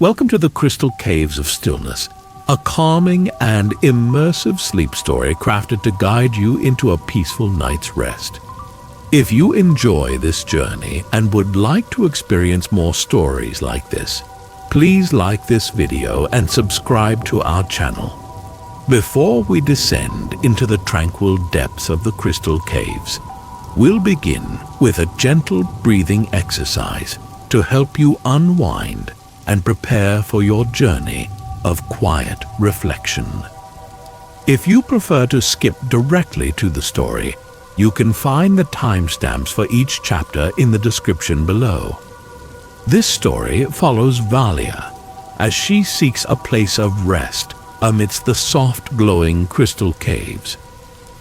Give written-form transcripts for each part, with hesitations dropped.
Welcome to the Crystal Caves of Stillness, a calming and immersive sleep story crafted to guide you into a peaceful night's rest. If you enjoy this journey and would like to experience more stories like this, please like this video and subscribe to our channel. Before we descend into the tranquil depths of the Crystal Caves, we'll begin with a gentle breathing exercise to help you unwind and prepare for your journey of quiet reflection. If you prefer to skip directly to the story, you can find the timestamps for each chapter in the description below. This story follows Valia as she seeks a place of rest amidst the soft glowing crystal caves,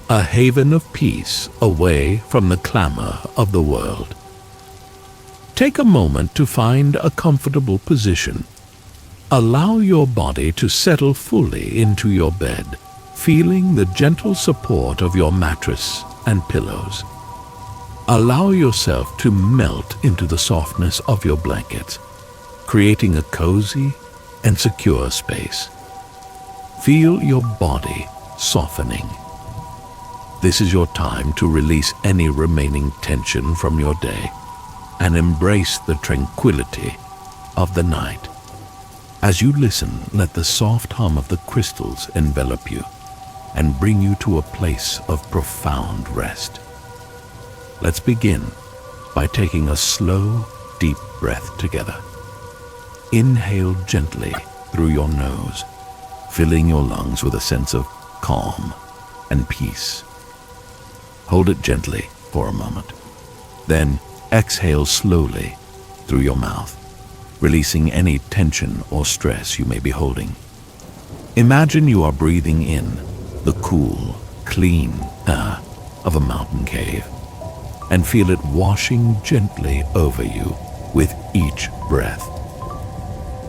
a haven of peace away from the clamor of the world. Take a moment to find a comfortable position. Allow your body to settle fully into your bed, feeling the gentle support of your mattress and pillows. Allow yourself to melt into the softness of your blankets, creating a cozy and secure space. Feel your body softening. This is your time to release any remaining tension from your day and embrace the tranquility of the night. As you listen, let the soft hum of the crystals envelop you and bring you to a place of profound rest. Let's begin by taking a slow, deep breath together. Inhale gently through your nose, filling your lungs with a sense of calm and peace. Hold it gently for a moment. Then exhale slowly through your mouth, releasing any tension or stress you may be holding. Imagine you are breathing in the cool, clean air of a mountain cave and feel it washing gently over you with each breath.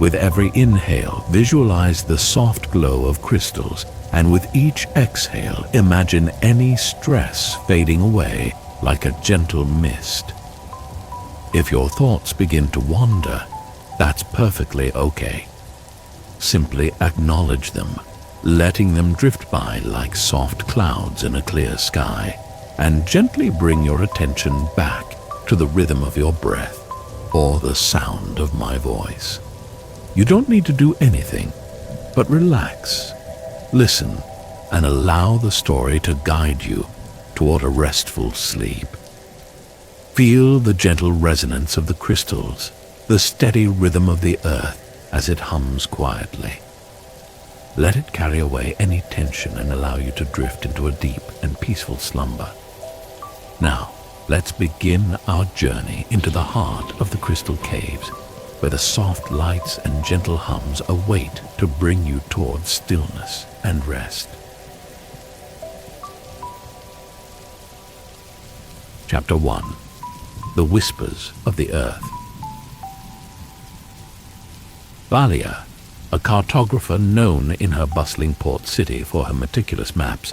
With every inhale, visualize the soft glow of crystals, and with each exhale, imagine any stress fading away like a gentle mist. If your thoughts begin to wander, that's perfectly okay. Simply acknowledge them, letting them drift by like soft clouds in a clear sky, and gently bring your attention back to the rhythm of your breath or the sound of my voice. You don't need to do anything, but relax, listen, and allow the story to guide you toward a restful sleep. Feel the gentle resonance of the crystals, the steady rhythm of the earth as it hums quietly. Let it carry away any tension and allow you to drift into a deep and peaceful slumber. Now, let's begin our journey into the heart of the Crystal Caves, where the soft lights and gentle hums await to bring you towards stillness and rest. Chapter 1. The Whispers of the Earth. Valia, a cartographer known in her bustling port city for her meticulous maps,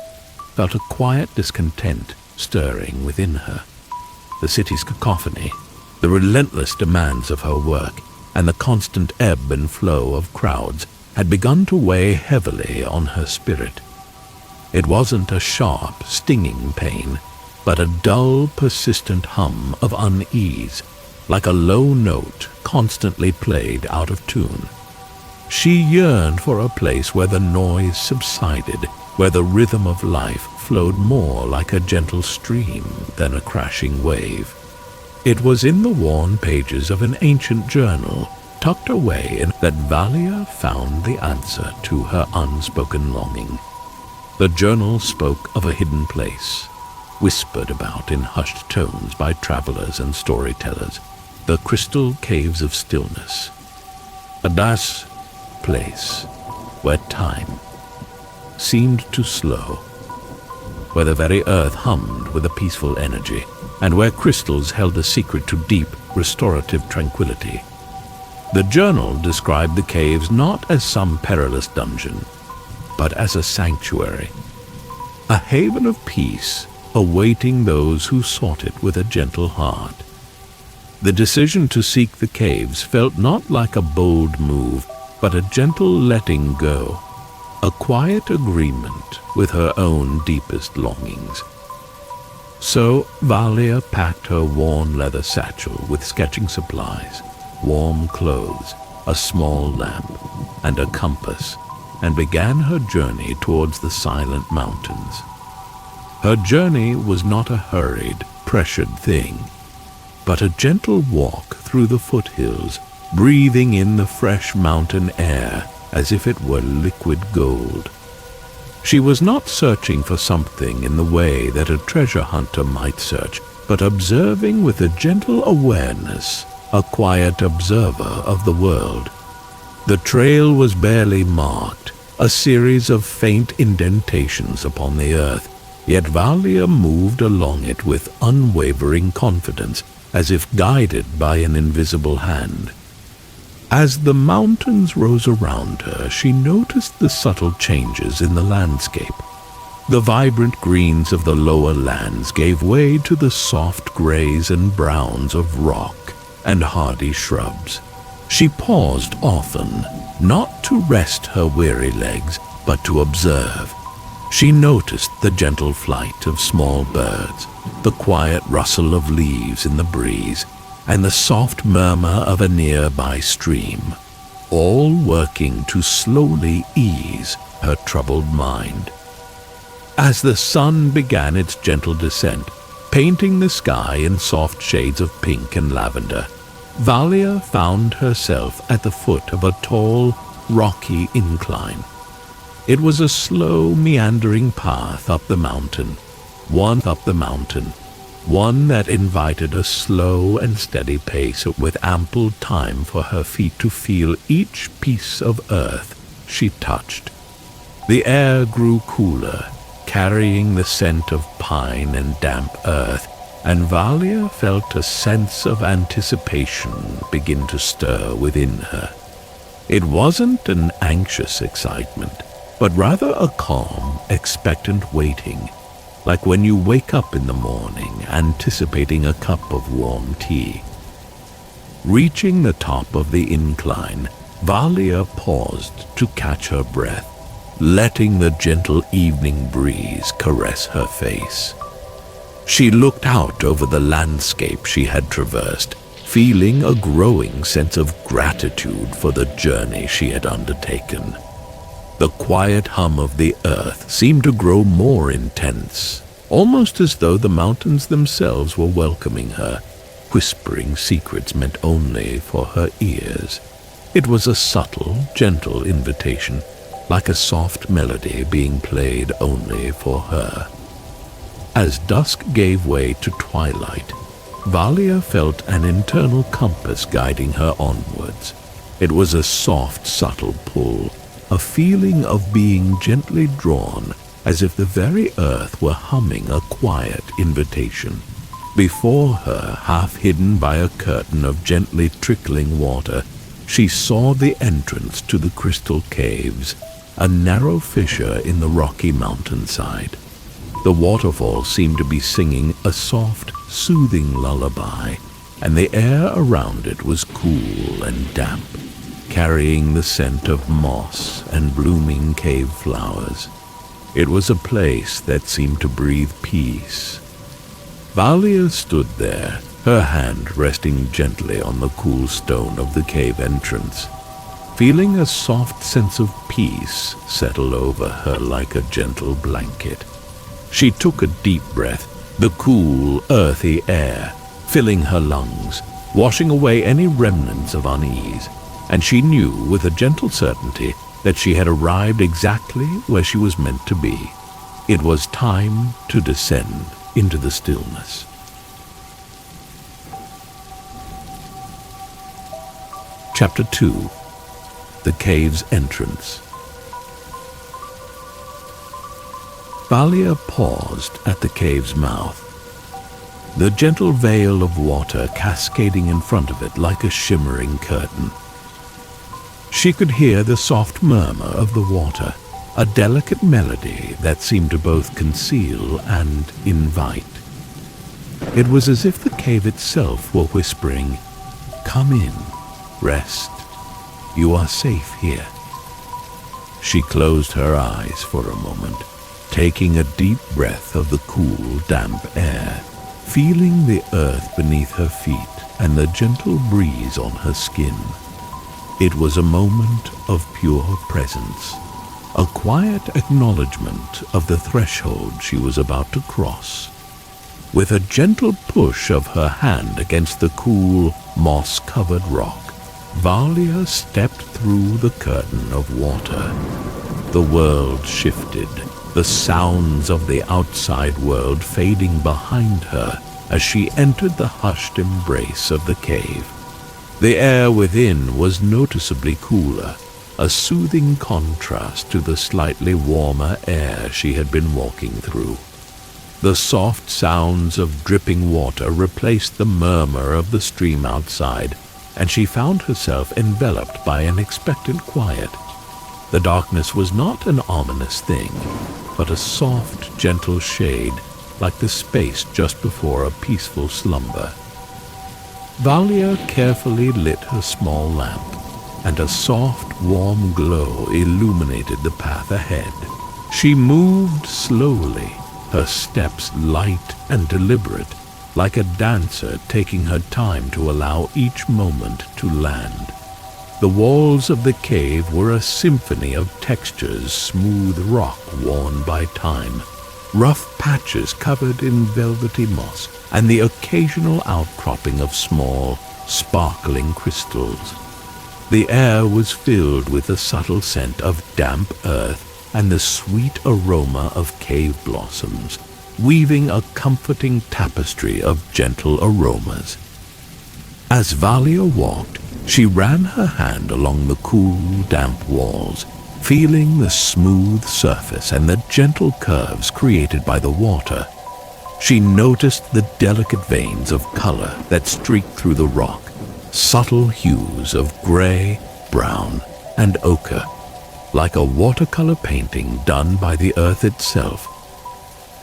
felt a quiet discontent stirring within her. The city's cacophony, the relentless demands of her work, and the constant ebb and flow of crowds had begun to weigh heavily on her spirit. It wasn't a sharp, stinging pain, but a dull, persistent hum of unease, like a low note constantly played out of tune. She yearned for a place where the noise subsided, where the rhythm of life flowed more like a gentle stream than a crashing wave. It was in the worn pages of an ancient journal, tucked away in that Valia found the answer to her unspoken longing. The journal spoke of a hidden place, whispered about in hushed tones by travelers and storytellers, the Crystal Caves of Stillness. A dark place where time seemed to slow, where the very earth hummed with a peaceful energy, and where crystals held a secret to deep, restorative tranquility. The journal described the caves not as some perilous dungeon, but as a sanctuary, a haven of peace awaiting those who sought it with a gentle heart. The decision to seek the caves felt not like a bold move, but a gentle letting go, a quiet agreement with her own deepest longings. So Valia packed her worn leather satchel with sketching supplies, warm clothes, a small lamp, and a compass, and began her journey towards the silent mountains. Her journey was not a hurried, pressured thing, but a gentle walk through the foothills, breathing in the fresh mountain air as if it were liquid gold. She was not searching for something in the way that a treasure hunter might search, but observing with a gentle awareness, a quiet observer of the world. The trail was barely marked, a series of faint indentations upon the earth, yet Valia moved along it with unwavering confidence, as if guided by an invisible hand. As the mountains rose around her, she noticed the subtle changes in the landscape. The vibrant greens of the lower lands gave way to the soft grays and browns of rock and hardy shrubs. She paused often, not to rest her weary legs, but to observe. She noticed the gentle flight of small birds, the quiet rustle of leaves in the breeze, and the soft murmur of a nearby stream, all working to slowly ease her troubled mind. As the sun began its gentle descent, painting the sky in soft shades of pink and lavender, Valia found herself at the foot of a tall, rocky incline. It was a slow, meandering path up the mountain, one that invited a slow and steady pace with ample time for her feet to feel each piece of earth she touched. The air grew cooler, carrying the scent of pine and damp earth, and Valia felt a sense of anticipation begin to stir within her. It wasn't an anxious excitement, but rather a calm, expectant waiting, like when you wake up in the morning anticipating a cup of warm tea. Reaching the top of the incline, Valia paused to catch her breath, letting the gentle evening breeze caress her face. She looked out over the landscape she had traversed, feeling a growing sense of gratitude for the journey she had undertaken. The quiet hum of the earth seemed to grow more intense, almost as though the mountains themselves were welcoming her, whispering secrets meant only for her ears. It was a subtle, gentle invitation, like a soft melody being played only for her. As dusk gave way to twilight, Valia felt an internal compass guiding her onwards. It was a soft, subtle pull, a feeling of being gently drawn, as if the very earth were humming a quiet invitation. Before her, half hidden by a curtain of gently trickling water, she saw the entrance to the Crystal Caves, a narrow fissure in the rocky mountainside. The waterfall seemed to be singing a soft, soothing lullaby, and the air around it was cool and damp, carrying the scent of moss and blooming cave flowers. It was a place that seemed to breathe peace. Valia stood there, her hand resting gently on the cool stone of the cave entrance, feeling a soft sense of peace settle over her like a gentle blanket. She took a deep breath, the cool, earthy air filling her lungs, washing away any remnants of unease, and she knew with a gentle certainty that she had arrived exactly where she was meant to be. It was time to descend into the stillness. Chapter 2. The Cave's Entrance. Valia paused at the cave's mouth, the gentle veil of water cascading in front of it like a shimmering curtain. She could hear the soft murmur of the water, a delicate melody that seemed to both conceal and invite. It was as if the cave itself were whispering, "Come in, rest. You are safe here." She closed her eyes for a moment, taking a deep breath of the cool, damp air, feeling the earth beneath her feet and the gentle breeze on her skin. It was a moment of pure presence, a quiet acknowledgement of the threshold she was about to cross. With a gentle push of her hand against the cool, moss-covered rock, Valia stepped through the curtain of water. The world shifted, the sounds of the outside world fading behind her as she entered the hushed embrace of the cave. The air within was noticeably cooler, a soothing contrast to the slightly warmer air she had been walking through. The soft sounds of dripping water replaced the murmur of the stream outside, and she found herself enveloped by an expectant quiet. The darkness was not an ominous thing, but a soft, gentle shade, like the space just before a peaceful slumber. Valia carefully lit her small lamp, and a soft, warm glow illuminated the path ahead. She moved slowly, her steps light and deliberate, like a dancer taking her time to allow each moment to land. The walls of the cave were a symphony of textures, smooth rock worn by time, rough patches covered in velvety moss, and the occasional outcropping of small, sparkling crystals. The air was filled with the subtle scent of damp earth and the sweet aroma of cave blossoms, weaving a comforting tapestry of gentle aromas. As Valia walked, she ran her hand along the cool, damp walls, feeling the smooth surface and the gentle curves created by the water. She noticed the delicate veins of color that streaked through the rock, subtle hues of gray, brown, and ochre, like a watercolor painting done by the earth itself.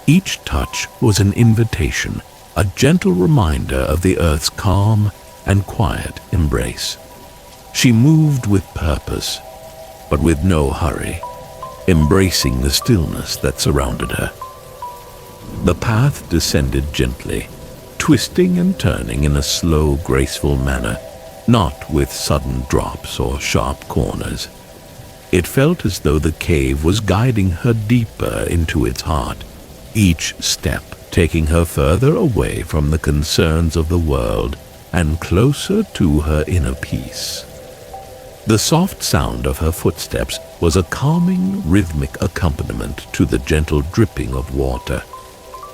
Each touch was an invitation, a gentle reminder of the earth's calm and quiet embrace. She moved with purpose, but with no hurry, embracing the stillness that surrounded her. The path descended gently, twisting and turning in a slow, graceful manner, not with sudden drops or sharp corners. It felt as though the cave was guiding her deeper into its heart, each step taking her further away from the concerns of the world and closer to her inner peace. The soft sound of her footsteps was a calming, rhythmic accompaniment to the gentle dripping of water.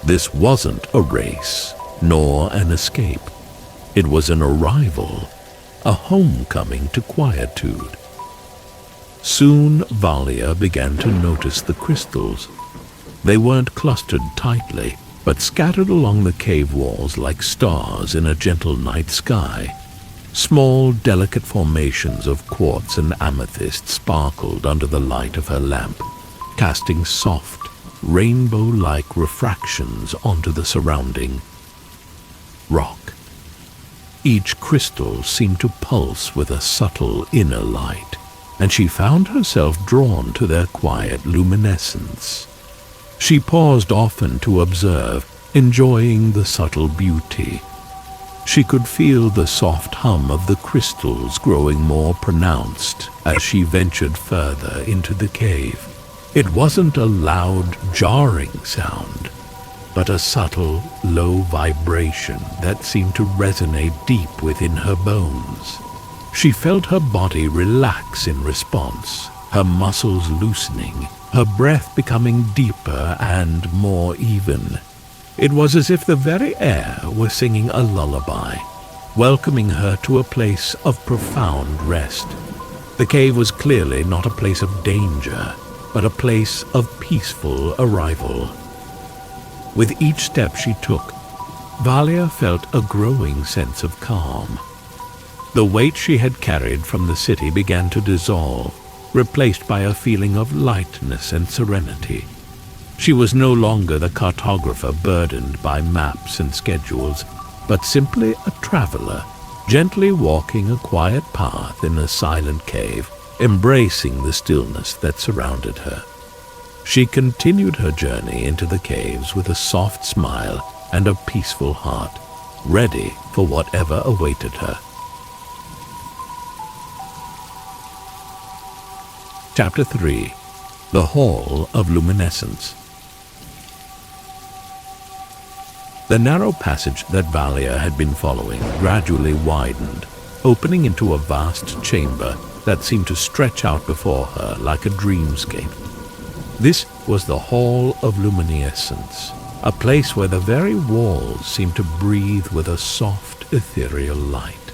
This wasn't a race, nor an escape. It was an arrival, a homecoming to quietude. Soon Valia began to notice the crystals. They weren't clustered tightly, but scattered along the cave walls like stars in a gentle night sky. Small, delicate formations of quartz and amethyst sparkled under the light of her lamp, casting soft, rainbow-like refractions onto the surrounding rock. Each crystal seemed to pulse with a subtle inner light, and she found herself drawn to their quiet luminescence. She paused often to observe, enjoying the subtle beauty. She could feel the soft hum of the crystals growing more pronounced as she ventured further into the cave. It wasn't a loud, jarring sound, but a subtle, low vibration that seemed to resonate deep within her bones. She felt her body relax in response, her muscles loosening, her breath becoming deeper and more even. It was as if the very air were singing a lullaby, welcoming her to a place of profound rest. The cave was clearly not a place of danger, but a place of peaceful arrival. With each step she took, Valia felt a growing sense of calm. The weight she had carried from the city began to dissolve, replaced by a feeling of lightness and serenity. She was no longer the cartographer burdened by maps and schedules, but simply a traveler, gently walking a quiet path in a silent cave, embracing the stillness that surrounded her. She continued her journey into the caves with a soft smile and a peaceful heart, ready for whatever awaited her. Chapter 3. The Hall of Luminescence. The narrow passage that Valia had been following gradually widened, opening into a vast chamber that seemed to stretch out before her like a dreamscape. This was the Hall of Luminescence, a place where the very walls seemed to breathe with a soft, ethereal light.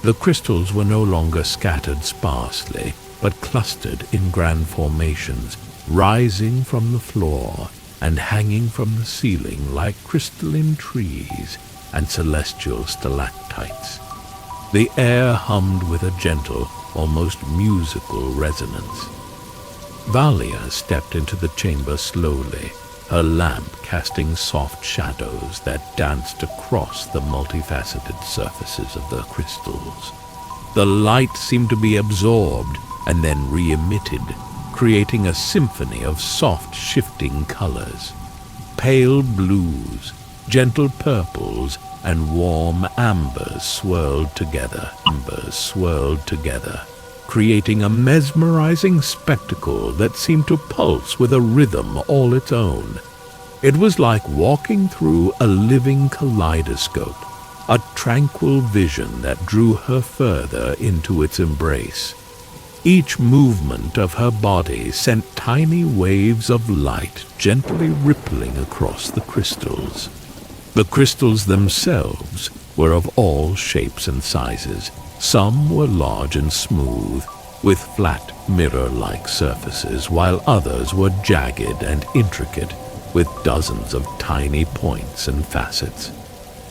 The crystals were no longer scattered sparsely, but clustered in grand formations, rising from the floor and hanging from the ceiling like crystalline trees and celestial stalactites. The air hummed with a gentle, almost musical resonance. Valia stepped into the chamber slowly, her lamp casting soft shadows that danced across the multifaceted surfaces of the crystals. The light seemed to be absorbed and then re-emitted, creating a symphony of soft shifting colors. Pale blues, gentle purples, and warm ambers swirled together, creating a mesmerizing spectacle that seemed to pulse with a rhythm all its own. It was like walking through a living kaleidoscope, a tranquil vision that drew her further into its embrace. Each movement of her body sent tiny waves of light gently rippling across the crystals. The crystals themselves were of all shapes and sizes. Some were large and smooth, with flat mirror-like surfaces, while others were jagged and intricate, with dozens of tiny points and facets.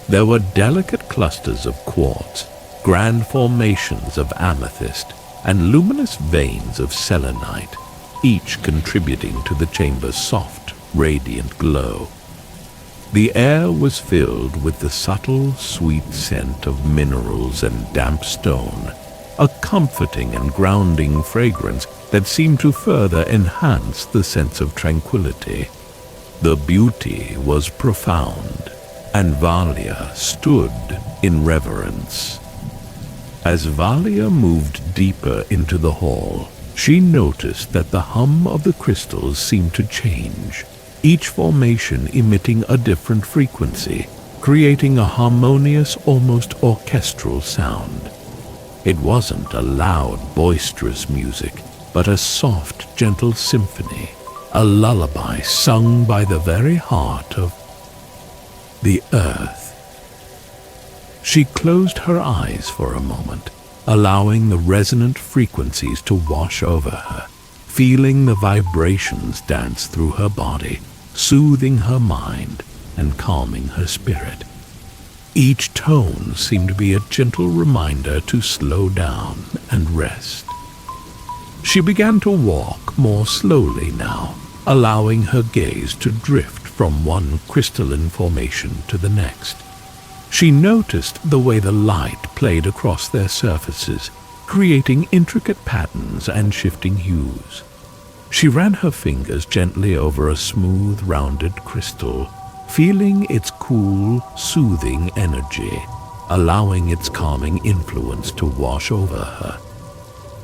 There were delicate clusters of quartz, grand formations of amethyst, and luminous veins of selenite, each contributing to the chamber's soft, radiant glow. The air was filled with the subtle, sweet scent of minerals and damp stone, a comforting and grounding fragrance that seemed to further enhance the sense of tranquility. The beauty was profound, and Valia stood in reverence. As Valia moved deeper into the hall, she noticed that the hum of the crystals seemed to change, each formation emitting a different frequency, creating a harmonious, almost orchestral sound. It wasn't a loud, boisterous music, but a soft, gentle symphony, a lullaby sung by the very heart of the earth. She closed her eyes for a moment, allowing the resonant frequencies to wash over her, feeling the vibrations dance through her body, soothing her mind and calming her spirit. Each tone seemed to be a gentle reminder to slow down and rest. She began to walk more slowly now, allowing her gaze to drift from one crystalline formation to the next. She noticed the way the light played across their surfaces, creating intricate patterns and shifting hues. She ran her fingers gently over a smooth, rounded crystal, feeling its cool, soothing energy, allowing its calming influence to wash over her.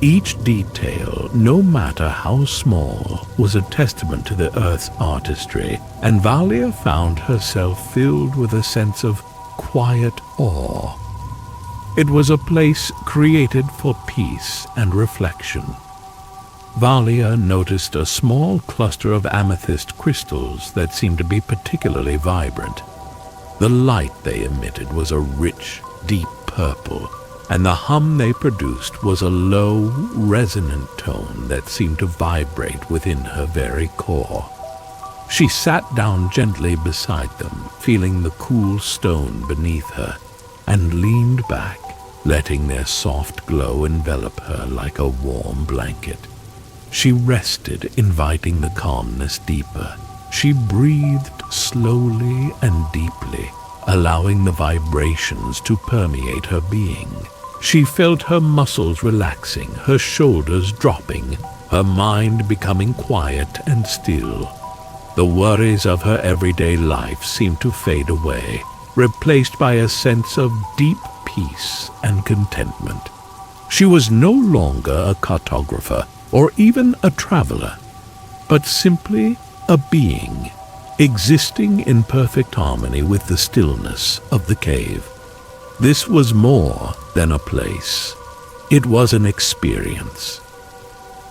Each detail, no matter how small, was a testament to the earth's artistry, and Valia found herself filled with a sense of quiet awe. It was a place created for peace and reflection. Valia noticed a small cluster of amethyst crystals that seemed to be particularly vibrant. The light they emitted was a rich, deep purple, and the hum they produced was a low, resonant tone that seemed to vibrate within her very core. She sat down gently beside them, feeling the cool stone beneath her, and leaned back, letting their soft glow envelop her like a warm blanket. She rested, inviting the calmness deeper, She breathed slowly and deeply, allowing the vibrations to permeate her being. She felt her muscles relaxing, her shoulders dropping, her mind becoming quiet and still. The worries of her everyday life seemed to fade away, replaced by a sense of deep peace and contentment. She was no longer a cartographer or even a traveler, but simply a being, existing in perfect harmony with the stillness of the cave. This was more than a place. It was an experience.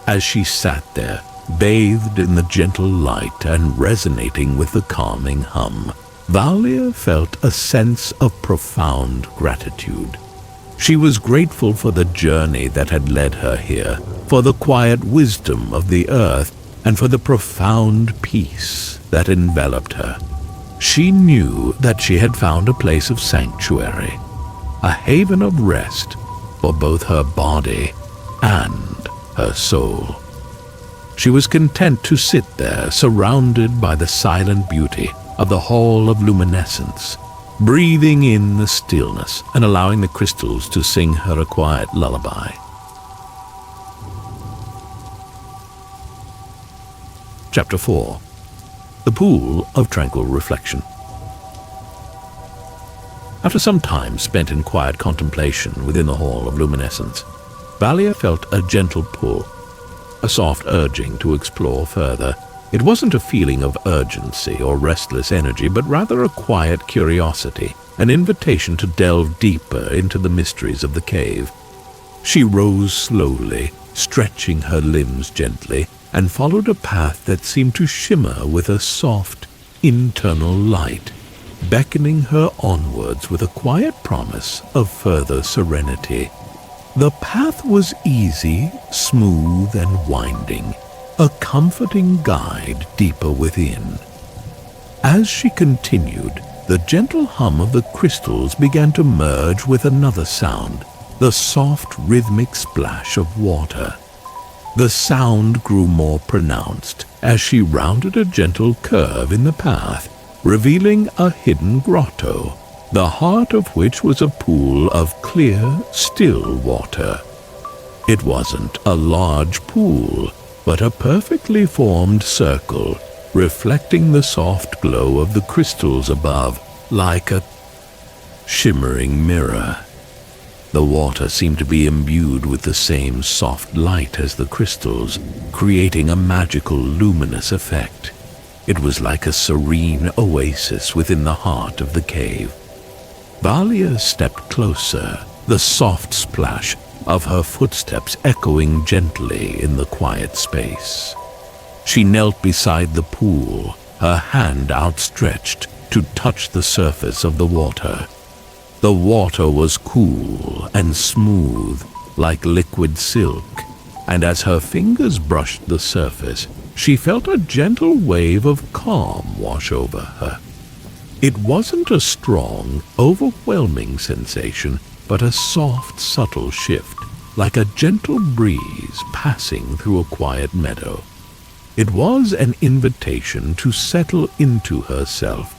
As she sat there, bathed in the gentle light and resonating with the calming hum, Valia felt a sense of profound gratitude. She was grateful for the journey that had led her here, for the quiet wisdom of the earth, and for the profound peace that enveloped her. She knew that she had found a place of sanctuary, a haven of rest for both her body and her soul. She was content to sit there, surrounded by the silent beauty of the Hall of Luminescence, breathing in the stillness and allowing the crystals to sing her a quiet lullaby. Chapter 4. The Pool of Tranquil Reflection. After some time spent in quiet contemplation within the Hall of Luminescence, Valia felt a gentle pull, a soft urging to explore further. It wasn't a feeling of urgency or restless energy, but rather a quiet curiosity, an invitation to delve deeper into the mysteries of the cave. She rose slowly, stretching her limbs gently, and followed a path that seemed to shimmer with a soft, internal light, beckoning her onwards with a quiet promise of further serenity. The path was easy, smooth, and winding, a comforting guide deeper within. As she continued, the gentle hum of the crystals began to merge with another sound, the soft, rhythmic splash of water. The sound grew more pronounced as she rounded a gentle curve in the path, revealing a hidden grotto, the heart of which was a pool of clear, still water. It wasn't a large pool, but a perfectly formed circle, reflecting the soft glow of the crystals above, like a shimmering mirror. The water seemed to be imbued with the same soft light as the crystals, creating a magical, luminous effect. It was like a serene oasis within the heart of the cave. Valia stepped closer, the soft splash of her footsteps echoing gently in the quiet space. She knelt beside the pool, her hand outstretched to touch the surface of the water. The water was cool and smooth, like liquid silk, and as her fingers brushed the surface, she felt a gentle wave of calm wash over her. It wasn't a strong, overwhelming sensation, but a soft, subtle shift, like a gentle breeze passing through a quiet meadow. It was an invitation to settle into herself,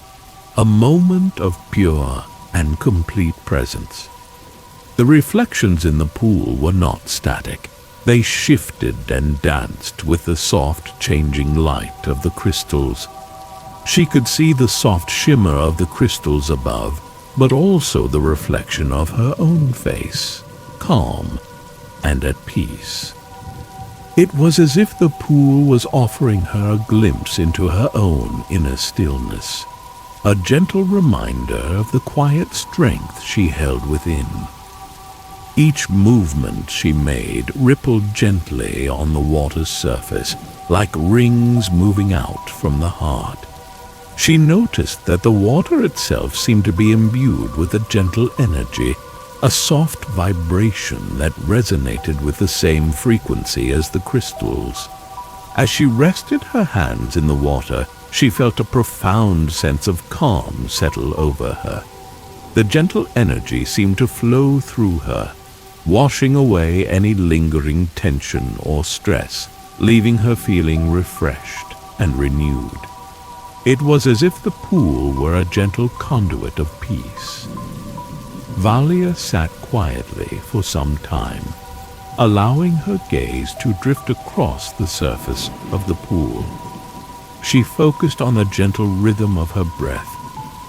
a moment of pure and complete presence. The reflections in the pool were not static. They shifted and danced with the soft, changing light of the crystals. She could see the soft shimmer of the crystals above, but also the reflection of her own face, calm and at peace. It was as if the pool was offering her a glimpse into her own inner stillness, a gentle reminder of the quiet strength she held within. Each movement she made rippled gently on the water's surface, like rings moving out from the heart. She noticed that the water itself seemed to be imbued with a gentle energy, a soft vibration that resonated with the same frequency as the crystals. As she rested her hands in the water, she felt a profound sense of calm settle over her. The gentle energy seemed to flow through her, washing away any lingering tension or stress, leaving her feeling refreshed and renewed. It was as if the pool were a gentle conduit of peace. Valia sat quietly for some time, allowing her gaze to drift across the surface of the pool. She focused on the gentle rhythm of her breath,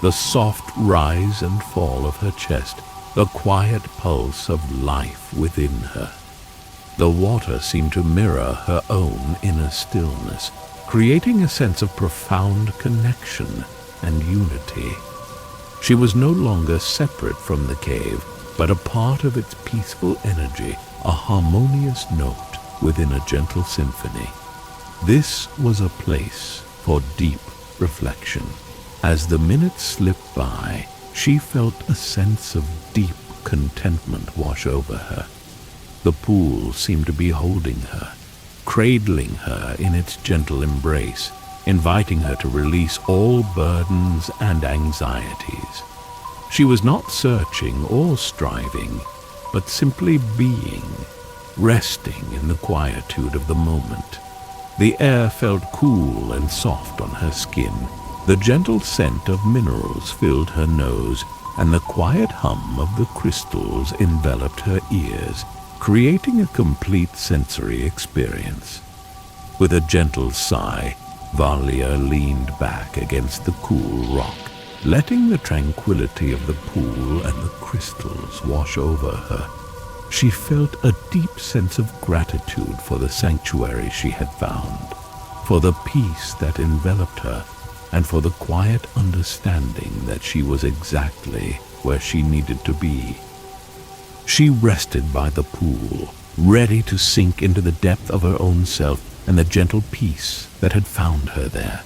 the soft rise and fall of her chest, the quiet pulse of life within her. The water seemed to mirror her own inner stillness, creating a sense of profound connection and unity. She was no longer separate from the cave, but a part of its peaceful energy, a harmonious note within a gentle symphony. This was a place for deep reflection. As the minutes slipped by, she felt a sense of deep contentment wash over her. The pool seemed to be holding her, cradling her in its gentle embrace, inviting her to release all burdens and anxieties. She was not searching or striving, but simply being, resting in the quietude of the moment. The air felt cool and soft on her skin. The gentle scent of minerals filled her nose, and the quiet hum of the crystals enveloped her ears, creating a complete sensory experience. With a gentle sigh, Valia leaned back against the cool rock, letting the tranquility of the pool and the crystals wash over her. She felt a deep sense of gratitude for the sanctuary she had found, for the peace that enveloped her, and for the quiet understanding that she was exactly where she needed to be. She rested by the pool, ready to sink into the depth of her own self and the gentle peace that had found her there.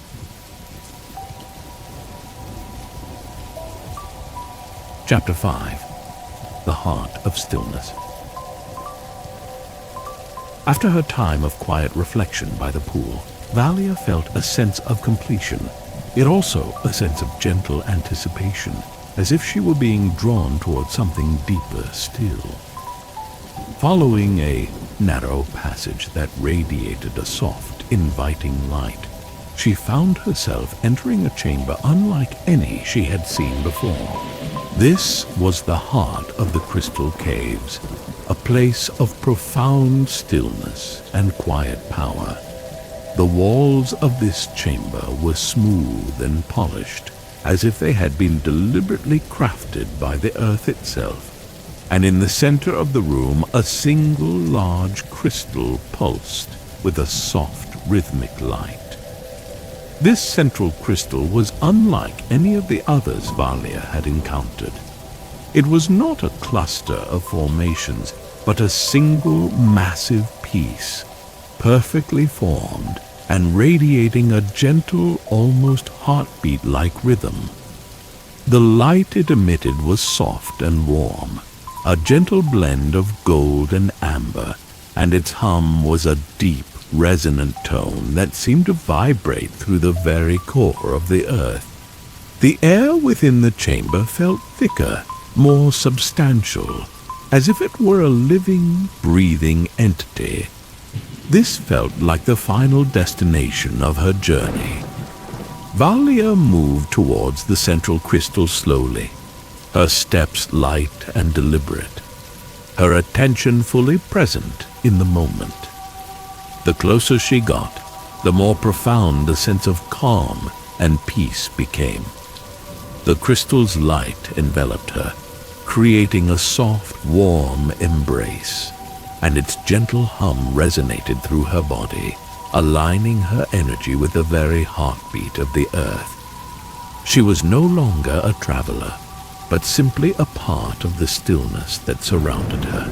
Chapter 5. The Heart of Stillness. After her time of quiet reflection by the pool, Valia felt a sense of completion, yet also a sense of gentle anticipation, as if she were being drawn towards something deeper still. Following a narrow passage that radiated a soft, inviting light, she found herself entering a chamber unlike any she had seen before. This was the heart of the Crystal Caves, a place of profound stillness and quiet power. The walls of this chamber were smooth and polished, as if they had been deliberately crafted by the earth itself, and in the center of the room a single large crystal pulsed with a soft, rhythmic light. This central crystal was unlike any of the others Valia had encountered. It was not a cluster of formations, but a single massive piece, perfectly formed and radiating a gentle, almost heartbeat-like rhythm. The light it emitted was soft and warm, a gentle blend of gold and amber, and its hum was a deep, resonant tone that seemed to vibrate through the very core of the earth. The air within the chamber felt thicker, more substantial, as if it were a living, breathing entity. This felt like the final destination of her journey. Valia moved towards the central crystal slowly, her steps light and deliberate, her attention fully present in the moment. The closer she got, the more profound the sense of calm and peace became. The crystal's light enveloped her, creating a soft, warm embrace, and its gentle hum resonated through her body, aligning her energy with the very heartbeat of the earth. She was no longer a traveler, but simply a part of the stillness that surrounded her.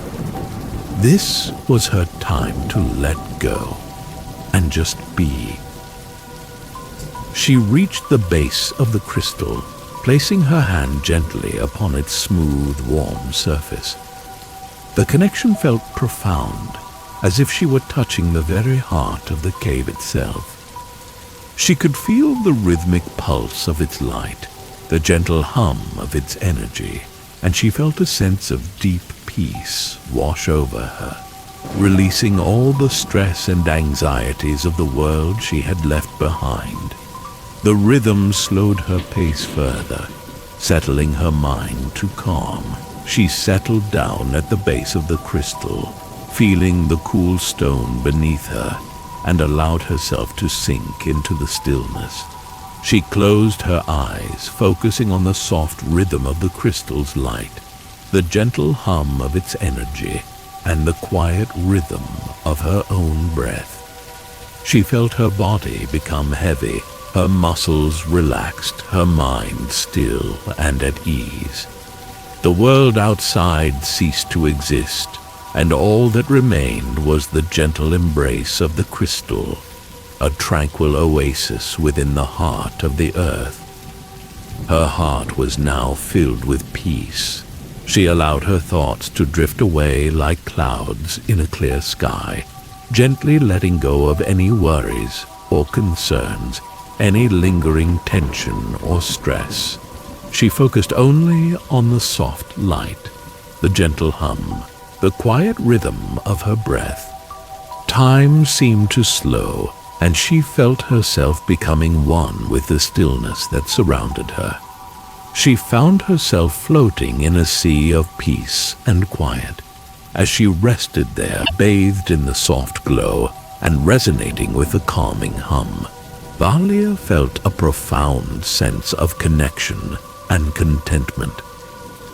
This was her time to let go and just be. She reached the base of the crystal, placing her hand gently upon its smooth, warm surface. The connection felt profound, as if she were touching the very heart of the cave itself. She could feel the rhythmic pulse of its light, the gentle hum of its energy, and she felt a sense of deep peace wash over her, releasing all the stress and anxieties of the world she had left behind. The rhythm slowed her pace further, settling her mind to calm. She settled down at the base of the crystal, feeling the cool stone beneath her, and allowed herself to sink into the stillness. She closed her eyes, focusing on the soft rhythm of the crystal's light, the gentle hum of its energy, and the quiet rhythm of her own breath. She felt her body become heavy, her muscles relaxed, her mind still and at ease. The world outside ceased to exist, and all that remained was the gentle embrace of the crystal, a tranquil oasis within the heart of the earth. Her heart was now filled with peace. She allowed her thoughts to drift away like clouds in a clear sky, gently letting go of any worries or concerns, any lingering tension or stress. She focused only on the soft light, the gentle hum, the quiet rhythm of her breath. Time seemed to slow, and she felt herself becoming one with the stillness that surrounded her. She found herself floating in a sea of peace and quiet. As she rested there, bathed in the soft glow and resonating with the calming hum, Valia felt a profound sense of connection and contentment.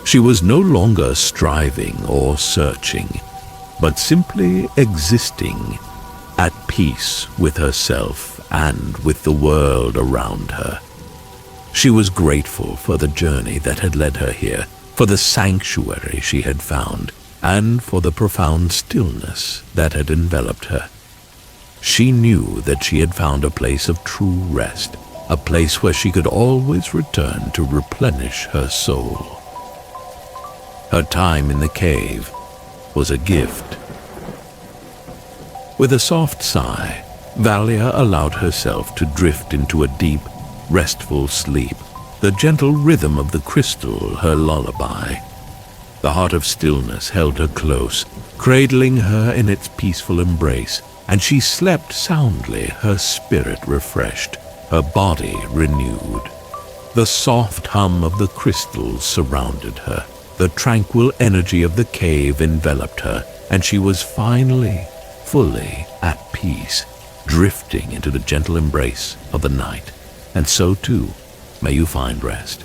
She was no longer striving or searching, but simply existing, at peace with herself and with the world around her. She was grateful for the journey that had led her here, for the sanctuary she had found, and for the profound stillness that had enveloped her. She knew that she had found a place of true rest, a place where she could always return to replenish her soul. Her time in the cave was a gift. With a soft sigh, Valia allowed herself to drift into a deep, restful sleep, the gentle rhythm of the crystal her lullaby. The heart of stillness held her close, cradling her in its peaceful embrace, and she slept soundly, her spirit refreshed, her body renewed. The soft hum of the crystals surrounded her. The tranquil energy of the cave enveloped her, and she was finally, fully at peace, drifting into the gentle embrace of the night. And so too may you find rest.